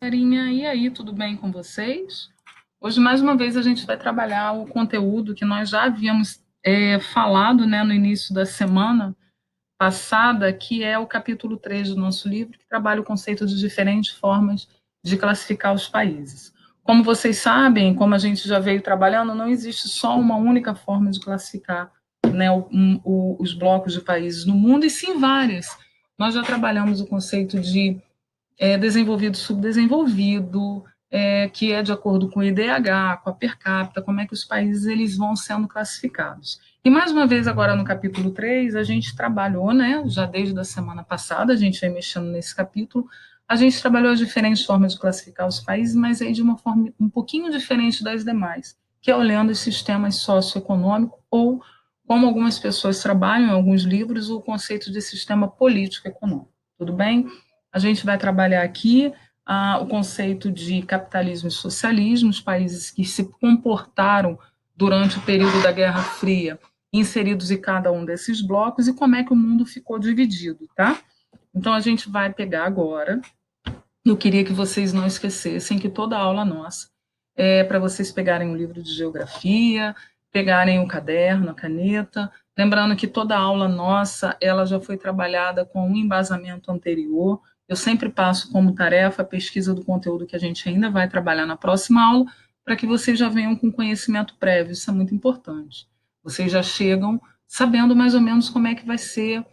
Carinha, e aí, tudo bem com vocês? Hoje, mais uma vez, a gente vai trabalhar o conteúdo que nós já havíamos falado, né, no início da semana passada, que é o capítulo 3 do nosso livro, que trabalha o conceito de diferentes formas de classificar os países. Como vocês sabem, como a gente já veio trabalhando, não existe só uma única forma de classificar, né, os blocos de países no mundo, e sim várias. Nós já trabalhamos o conceito de desenvolvido, subdesenvolvido, que é de acordo com o IDH, com a per capita, como é que os países eles vão sendo classificados. E mais uma vez agora no capítulo 3 a gente trabalhou, né, já desde a semana passada, a gente vem mexendo nesse capítulo, a gente trabalhou as diferentes formas de classificar os países, mas aí de uma forma um pouquinho diferente das demais, que é olhando os sistemas socioeconômicos ou, como algumas pessoas trabalham em alguns livros, o conceito de sistema político-econômico. Tudo bem? A gente vai trabalhar aqui o conceito de capitalismo e socialismo, os países que se comportaram durante o período da Guerra Fria, inseridos em cada um desses blocos, e como é que o mundo ficou dividido, tá? Então, a gente vai pegar agora, eu queria que vocês não esquecessem que toda aula nossa é para vocês pegarem um livro de geografia, pegarem o caderno, a caneta, lembrando que toda aula nossa, ela já foi trabalhada com um embasamento anterior. Eu sempre passo como tarefa a pesquisa do conteúdo que a gente ainda vai trabalhar na próxima aula, para que vocês já venham com conhecimento prévio, isso é muito importante. Vocês já chegam sabendo mais ou menos como é que vai ser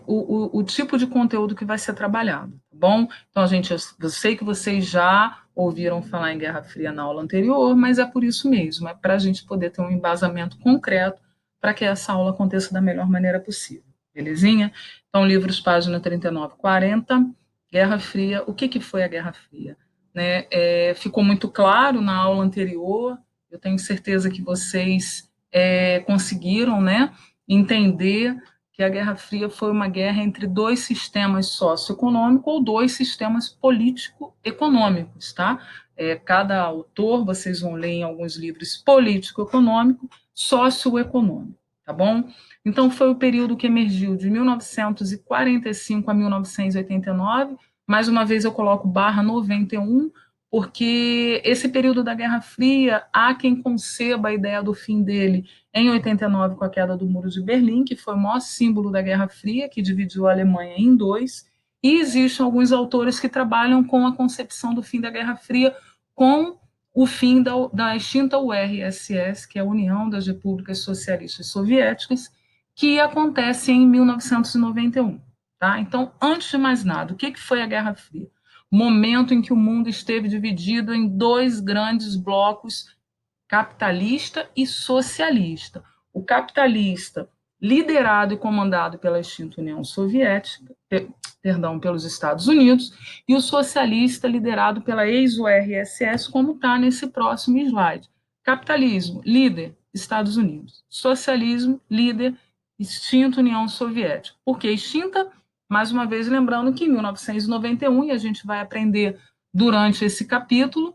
o tipo de conteúdo que vai ser trabalhado, tá bom? Então, eu sei que vocês já ouviram falar em Guerra Fria na aula anterior, mas é por isso mesmo, é para a gente poder ter um embasamento concreto para que essa aula aconteça da melhor maneira possível, belezinha? Então, livros, página 39 e 40, Guerra Fria, o que foi a Guerra Fria? Né? Ficou muito claro na aula anterior, eu tenho certeza que vocês conseguiram, né, entender que a Guerra Fria foi uma guerra entre dois sistemas socioeconômicos ou dois sistemas político-econômicos, tá? Cada autor, vocês vão ler em alguns livros político-econômico, socioeconômico, tá bom? Então, foi o período que emergiu de 1945 a 1989, mais uma vez eu coloco barra 91, porque esse período da Guerra Fria, há quem conceba a ideia do fim dele em 89, com a queda do Muro de Berlim, que foi o maior símbolo da Guerra Fria, que dividiu a Alemanha em dois, e existem alguns autores que trabalham com a concepção do fim da Guerra Fria com o fim da extinta URSS, que é a União das Repúblicas Socialistas Soviéticas, que acontece em 1991. Tá? Então, antes de mais nada, o que foi a Guerra Fria? Momento em que o mundo esteve dividido em dois grandes blocos, capitalista e socialista. O capitalista, liderado e comandado pela extinta União Soviética, perdão, pelos Estados Unidos, e o socialista, liderado pela ex-URSS, como está nesse próximo slide. Capitalismo, líder, Estados Unidos. Socialismo, líder, extinta União Soviética. Por que extinta? Mais uma vez, lembrando que em 1991, e a gente vai aprender durante esse capítulo,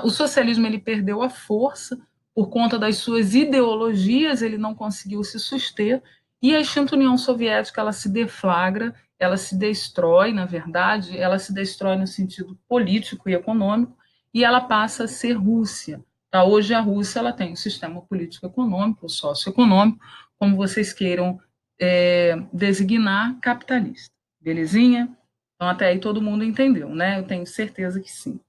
o socialismo ele perdeu a força por conta das suas ideologias, ele não conseguiu se suster, e a extinta União Soviética ela se deflagra, ela se destrói, na verdade, ela se destrói no sentido político e econômico, e ela passa a ser Rússia. Tá? Hoje a Rússia ela tem um sistema político-econômico, socioeconômico, como vocês queiram designar, capitalista. Belezinha? Então até aí todo mundo entendeu, né? Eu tenho certeza que sim.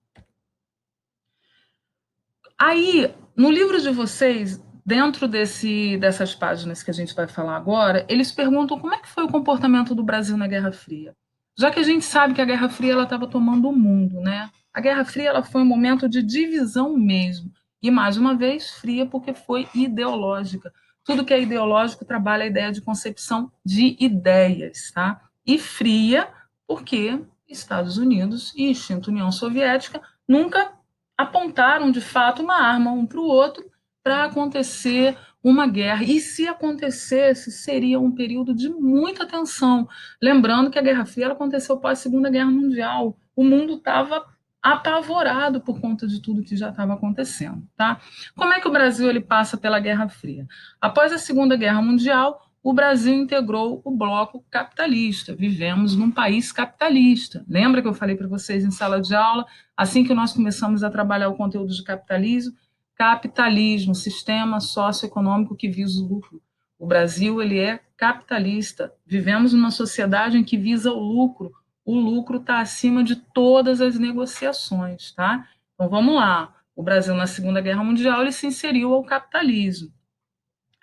Aí, no livro de vocês, dentro dessas páginas que a gente vai falar agora, eles perguntam como é que foi o comportamento do Brasil na Guerra Fria. Já que a gente sabe que a Guerra Fria estava tomando o mundo, né? A Guerra Fria ela foi um momento de divisão mesmo. E, mais uma vez, fria porque foi ideológica. Tudo que é ideológico trabalha a ideia de concepção de ideias, tá? E fria porque Estados Unidos e extinta União Soviética nunca apontaram de fato uma arma um para o outro para acontecer uma guerra. E se acontecesse, seria um período de muita tensão. Lembrando que a Guerra Fria aconteceu após a Segunda Guerra Mundial. O mundo estava apavorado por conta de tudo que já estava acontecendo. Tá? Como é que o Brasil ele passa pela Guerra Fria? Após a Segunda Guerra Mundial, o Brasil integrou o bloco capitalista. Vivemos num país capitalista. Lembra que eu falei para vocês em sala de aula, assim que nós começamos a trabalhar o conteúdo de capitalismo? Capitalismo, sistema socioeconômico que visa o lucro. O Brasil, ele é capitalista. Vivemos numa sociedade em que visa o lucro. O lucro está acima de todas as negociações, tá? Então vamos lá. O Brasil, na Segunda Guerra Mundial, ele se inseriu ao capitalismo.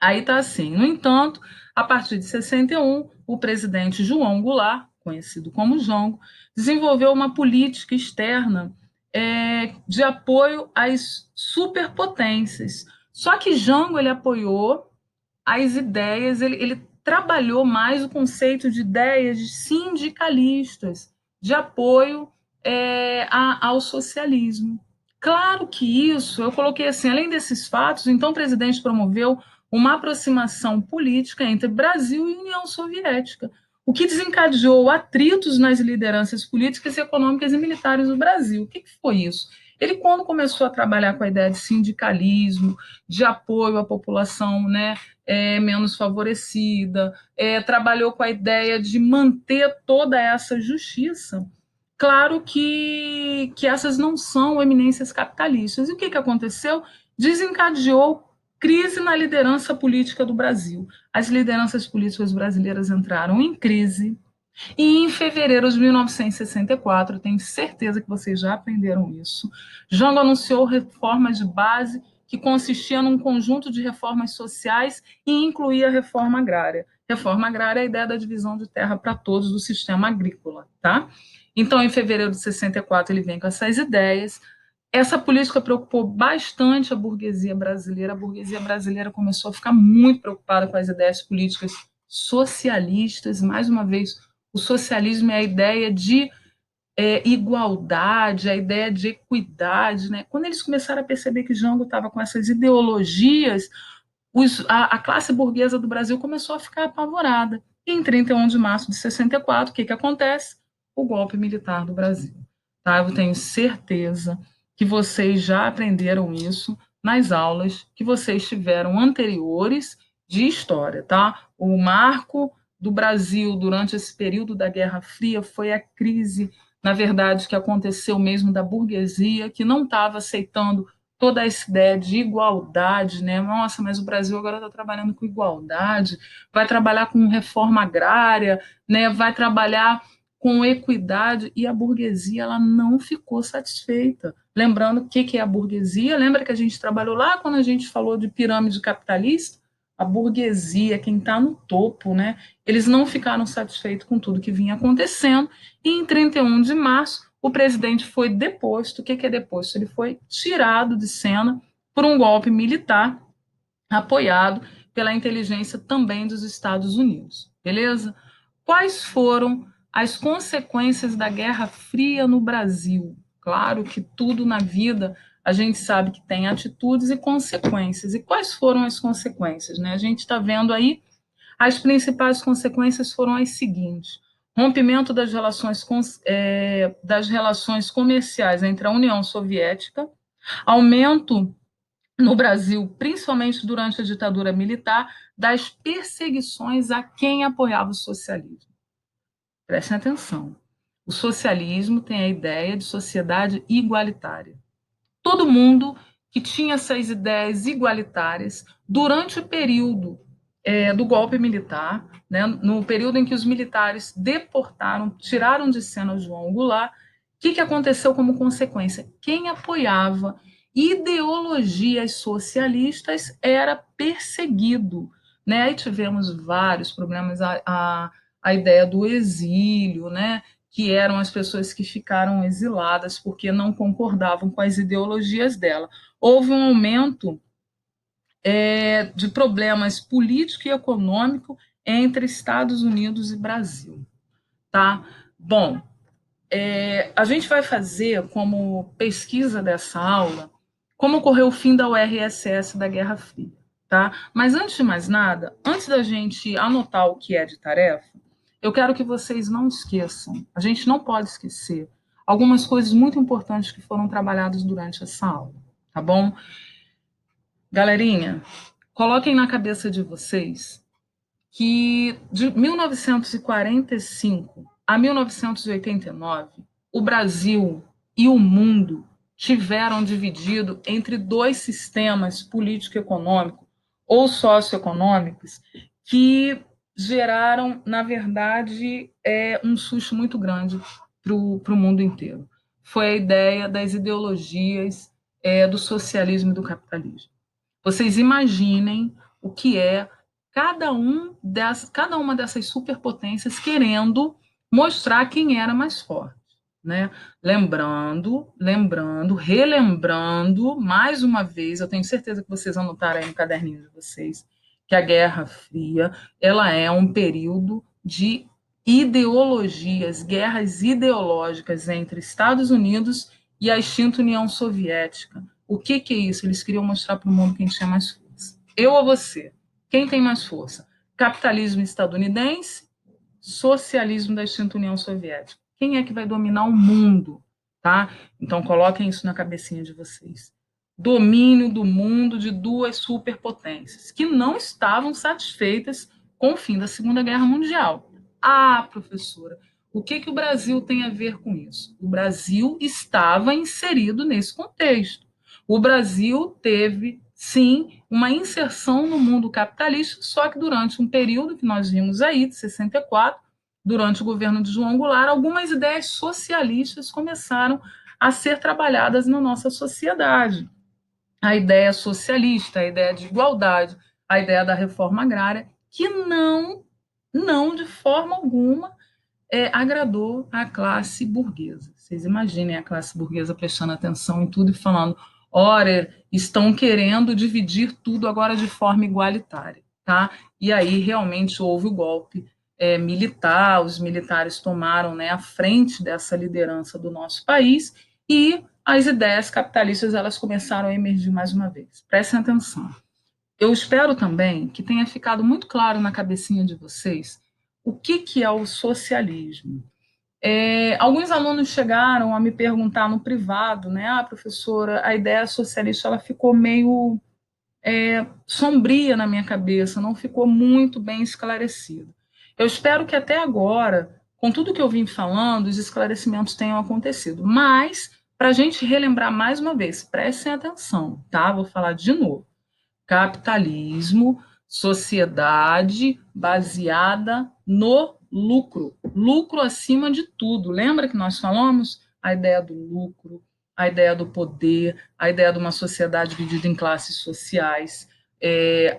Aí está assim. No entanto, a partir de 61, o presidente João Goulart, conhecido como Jango, desenvolveu uma política externa de apoio às superpotências. Só que Jango ele apoiou as ideias, ele trabalhou mais o conceito de ideias de sindicalistas, de apoio ao socialismo. Claro que isso, eu coloquei assim, além desses fatos, então o presidente promoveu uma aproximação política entre Brasil e União Soviética, o que desencadeou atritos nas lideranças políticas, econômicas e militares do Brasil. O que foi isso? Ele, quando começou a trabalhar com a ideia de sindicalismo, de apoio à população, né, menos favorecida, trabalhou com a ideia de manter toda essa justiça. Claro que essas não são eminências capitalistas. E o que aconteceu? Desencadeou crise na liderança política do Brasil. As lideranças políticas brasileiras entraram em crise, e em fevereiro de 1964, tenho certeza que vocês já aprenderam isso, Jango anunciou reformas de base que consistia num conjunto de reformas sociais e incluía a reforma agrária. Reforma agrária é a ideia da divisão de terra para todos do sistema agrícola, tá? Então, em fevereiro de 64, ele vem com essas ideias. Essa política preocupou bastante a burguesia brasileira. A burguesia brasileira começou a ficar muito preocupada com as ideias políticas socialistas. Mais uma vez, o socialismo é a ideia de igualdade, a ideia de equidade. Né? Quando eles começaram a perceber que Jango estava com essas ideologias, a classe burguesa do Brasil começou a ficar apavorada. E em 31 de março de 64, o que acontece? O golpe militar do Brasil. Tá? Eu tenho certeza que vocês já aprenderam isso nas aulas que vocês tiveram anteriores de história. Tá? O marco do Brasil durante esse período da Guerra Fria foi a crise, na verdade, que aconteceu mesmo da burguesia, que não estava aceitando toda essa ideia de igualdade, né? Nossa, mas o Brasil agora está trabalhando com igualdade, vai trabalhar com reforma agrária, né? Vai trabalhar com equidade, e a burguesia ela não ficou satisfeita. Lembrando o que é a burguesia? Lembra que a gente trabalhou lá quando a gente falou de pirâmide capitalista? A burguesia, quem está no topo, né? Eles não ficaram satisfeitos com tudo que vinha acontecendo, e em 31 de março o presidente foi deposto. O que é deposto? Ele foi tirado de cena por um golpe militar apoiado pela inteligência também dos Estados Unidos. Beleza? Quais foram as consequências da Guerra Fria no Brasil? Claro que tudo na vida a gente sabe que tem atitudes e consequências. E quais foram as consequências? Né? A gente está vendo aí, as principais consequências foram as seguintes: rompimento das relações comerciais entre a União Soviética, aumento no Brasil, principalmente durante a ditadura militar, das perseguições a quem apoiava o socialismo. Prestem atenção. O socialismo tem a ideia de sociedade igualitária. Todo mundo que tinha essas ideias igualitárias, durante o período do golpe militar, né, no período em que os militares deportaram, tiraram de cena o João Goulart, o que aconteceu como consequência? Quem apoiava ideologias socialistas era perseguido. Né? Aí tivemos vários problemas, a ideia do exílio, né? Que eram as pessoas que ficaram exiladas porque não concordavam com as ideologias dela. Houve um aumento de problemas político e econômico entre Estados Unidos e Brasil. Tá? Bom, a gente vai fazer como pesquisa dessa aula como ocorreu o fim da URSS da Guerra Fria. Tá? Mas antes de mais nada, antes da gente anotar o que é de tarefa, eu quero que vocês não esqueçam, a gente não pode esquecer algumas coisas muito importantes que foram trabalhadas durante essa aula, tá bom? Galerinha, coloquem na cabeça de vocês que de 1945 a 1989, o Brasil e o mundo tiveram dividido entre dois sistemas político-econômico ou socioeconômicos que geraram, na verdade, um susto muito grande para o mundo inteiro. Foi a ideia das ideologias do socialismo e do capitalismo. Vocês imaginem o que é cada uma dessas superpotências querendo mostrar quem era mais forte, né? Relembrando, mais uma vez, eu tenho certeza que vocês anotaram aí no caderninho de vocês, que a Guerra Fria, ela é um período de ideologias, guerras ideológicas entre Estados Unidos e a extinta União Soviética. O que é isso? Eles queriam mostrar para o mundo quem tinha mais força. Eu ou você? Quem tem mais força? Capitalismo estadunidense, socialismo da extinta União Soviética. Quem é que vai dominar o mundo? Tá? Então coloquem isso na cabecinha de vocês. Domínio do mundo de duas superpotências que não estavam satisfeitas com o fim da Segunda Guerra Mundial. Ah, professora, o que o Brasil tem a ver com isso? O Brasil estava inserido nesse contexto. O Brasil teve, sim, uma inserção no mundo capitalista, só que durante um período que nós vimos aí, de 64, durante o governo de João Goulart, algumas ideias socialistas começaram a ser trabalhadas na nossa sociedade. A ideia socialista, a ideia de igualdade, a ideia da reforma agrária, que não de forma alguma agradou a classe burguesa. Vocês imaginem a classe burguesa prestando atenção em tudo e falando: ora, estão querendo dividir tudo agora de forma igualitária. Tá? E aí realmente houve o golpe militar, os militares tomaram, né, a frente dessa liderança do nosso país e as ideias capitalistas elas começaram a emergir mais uma vez. Prestem atenção. Eu espero também que tenha ficado muito claro na cabecinha de vocês o que é o socialismo. Alguns alunos chegaram a me perguntar no privado, né? Ah, professora, a ideia socialista ela ficou meio sombria na minha cabeça, não ficou muito bem esclarecida. Eu espero que até agora, com tudo que eu vim falando, os esclarecimentos tenham acontecido. Mas, para a gente relembrar mais uma vez, prestem atenção, tá? Vou falar de novo. Capitalismo, sociedade baseada no lucro. Lucro acima de tudo. Lembra que nós falamos? A ideia do lucro, a ideia do poder, a ideia de uma sociedade dividida em classes sociais,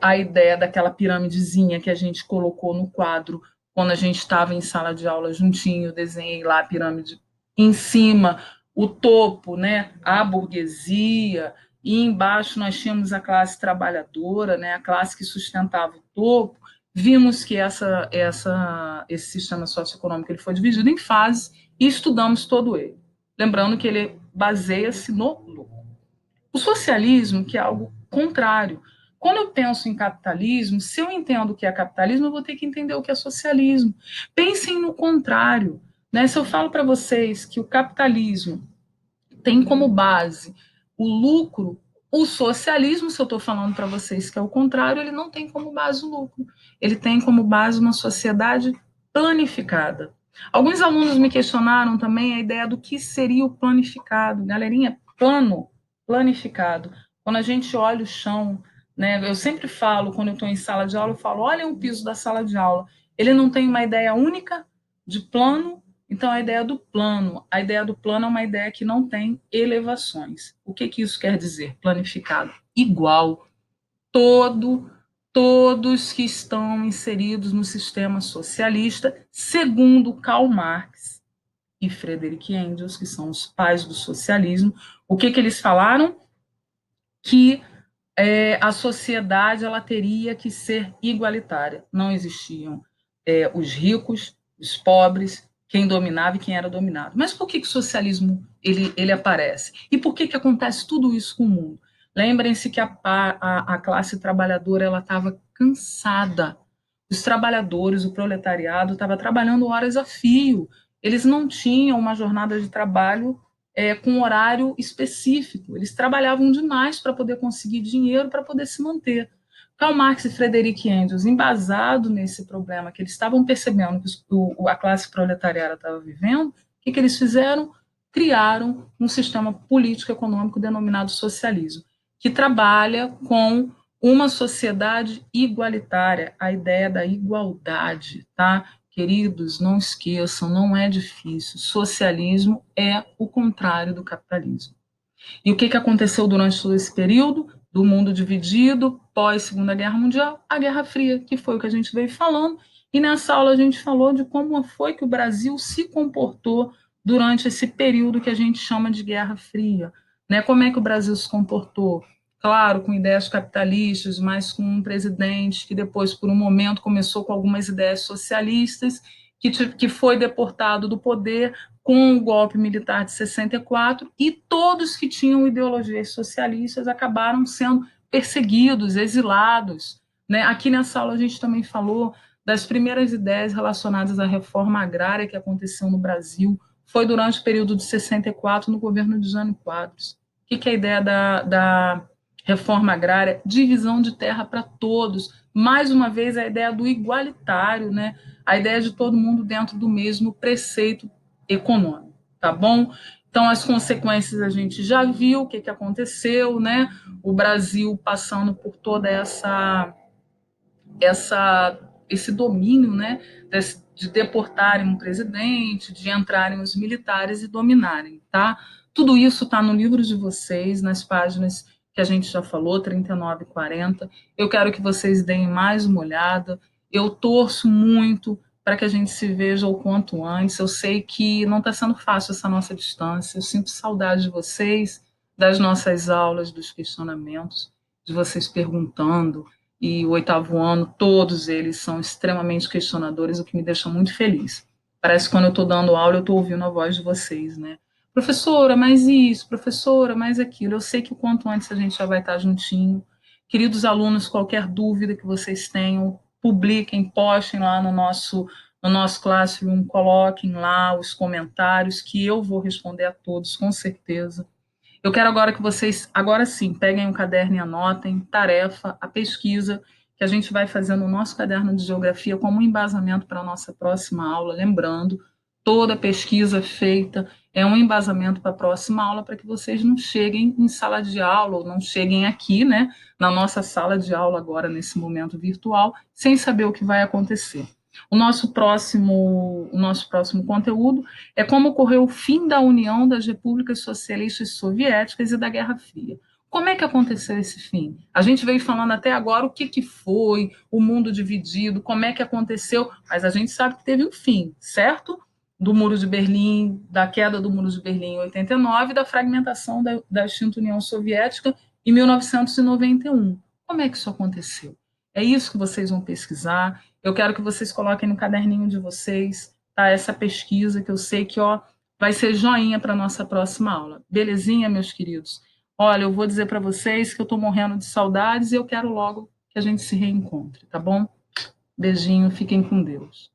a ideia daquela piramidezinha que a gente colocou no quadro quando a gente estava em sala de aula juntinho, eu desenhei lá a pirâmide em cima, o topo, né, a burguesia, e embaixo nós tínhamos a classe trabalhadora, né, a classe que sustentava o topo. Vimos que esse sistema socioeconômico ele foi dividido em fases e estudamos todo ele. Lembrando que ele baseia-se no lucro. O socialismo, que é algo contrário. Quando eu penso em capitalismo, se eu entendo o que é capitalismo, eu vou ter que entender o que é socialismo. Pensem no contrário. Né? Se eu falo para vocês que o capitalismo tem como base o lucro, o socialismo, se eu estou falando para vocês que é o contrário, ele não tem como base o lucro. Ele tem como base uma sociedade planificada. Alguns alunos me questionaram também a ideia do que seria o planificado. Galerinha, planificado. Quando a gente olha o chão, né, eu sempre falo, quando eu estou em sala de aula, eu falo, olhem o piso da sala de aula. Ele não tem uma ideia única de plano. Então, a ideia do plano é uma ideia que não tem elevações. O que isso quer dizer? Planificado. Igual. Todos que estão inseridos no sistema socialista, segundo Karl Marx e Friedrich Engels, que são os pais do socialismo, o que eles falaram? Que a sociedade ela teria que ser igualitária. Não existiam os ricos, os pobres, quem dominava e quem era dominado. Mas por que o socialismo ele aparece? E por que acontece tudo isso com o mundo? Lembrem-se que a classe trabalhadora ela estava cansada. Os trabalhadores, o proletariado, estava trabalhando horas a fio. Eles não tinham uma jornada de trabalho com um horário específico. Eles trabalhavam demais para poder conseguir dinheiro, para poder se manter. Karl Marx e Friedrich Engels, embasado nesse problema que eles estavam percebendo que a classe proletariada estava vivendo, o que eles fizeram? Criaram um sistema político-econômico denominado socialismo, que trabalha com uma sociedade igualitária, a ideia da igualdade, tá? Queridos, não esqueçam, não é difícil. Socialismo é o contrário do capitalismo. E o que aconteceu durante todo esse período? Do mundo dividido, pós-Segunda Guerra Mundial, a Guerra Fria, que foi o que a gente veio falando. E nessa aula a gente falou de como foi que o Brasil se comportou durante esse período que a gente chama de Guerra Fria. Né? Como é que o Brasil se comportou? Claro, com ideias capitalistas, mas com um presidente que depois, por um momento, começou com algumas ideias socialistas, que foi deportado do poder com o golpe militar de 64, e todos que tinham ideologias socialistas acabaram sendo perseguidos, exilados. Né? Aqui nessa aula a gente também falou das primeiras ideias relacionadas à reforma agrária que aconteceu no Brasil, foi durante o período de 64, no governo de Jânio Quadros. O que é a ideia da reforma agrária? Divisão de terra para todos. Mais uma vez, a ideia do igualitário, né? A ideia de todo mundo dentro do mesmo preceito econômico, tá bom? Então, as consequências a gente já viu, o que aconteceu, né? O Brasil passando por toda esse domínio, né? De deportarem um presidente, de entrarem os militares e dominarem, tá? Tudo isso está no livro de vocês, nas páginas que a gente já falou, 39 e 40. Eu quero que vocês deem mais uma olhada. Eu torço muito para que a gente se veja o quanto antes. Eu sei que não está sendo fácil essa nossa distância. Eu sinto saudade de vocês, das nossas aulas, dos questionamentos, de vocês perguntando. E o oitavo ano, todos eles são extremamente questionadores, o que me deixa muito feliz. Parece que quando eu estou dando aula, eu estou ouvindo a voz de vocês, né? Professora, mais isso, professora, mais aquilo. Eu sei que o quanto antes a gente já vai estar juntinho. Queridos alunos, qualquer dúvida que vocês tenham, publiquem, postem lá no nosso Classroom, coloquem lá os comentários, que eu vou responder a todos, com certeza. Eu quero agora que vocês, agora sim, peguem um caderno e anotem, tarefa, a pesquisa que a gente vai fazer no nosso caderno de geografia como um embasamento para a nossa próxima aula. Lembrando, toda pesquisa feita é um embasamento para a próxima aula, para que vocês não cheguem em sala de aula, ou não cheguem aqui, né, na nossa sala de aula agora, nesse momento virtual, sem saber o que vai acontecer. O nosso próximo conteúdo é como ocorreu o fim da União das Repúblicas Socialistas Soviéticas e da Guerra Fria. Como é que aconteceu esse fim? A gente veio falando até agora o que foi o mundo dividido, como é que aconteceu, mas a gente sabe que teve um fim, certo? Do Muro de Berlim, da queda do Muro de Berlim em 89, da fragmentação da extinta União Soviética em 1991. Como é que isso aconteceu? É isso que vocês vão pesquisar. Eu quero que vocês coloquem no caderninho de vocês, tá? Essa pesquisa que eu sei que vai ser joinha para a nossa próxima aula. Belezinha, meus queridos? Olha, eu vou dizer para vocês que eu estou morrendo de saudades e eu quero logo que a gente se reencontre, tá bom? Beijinho, fiquem com Deus.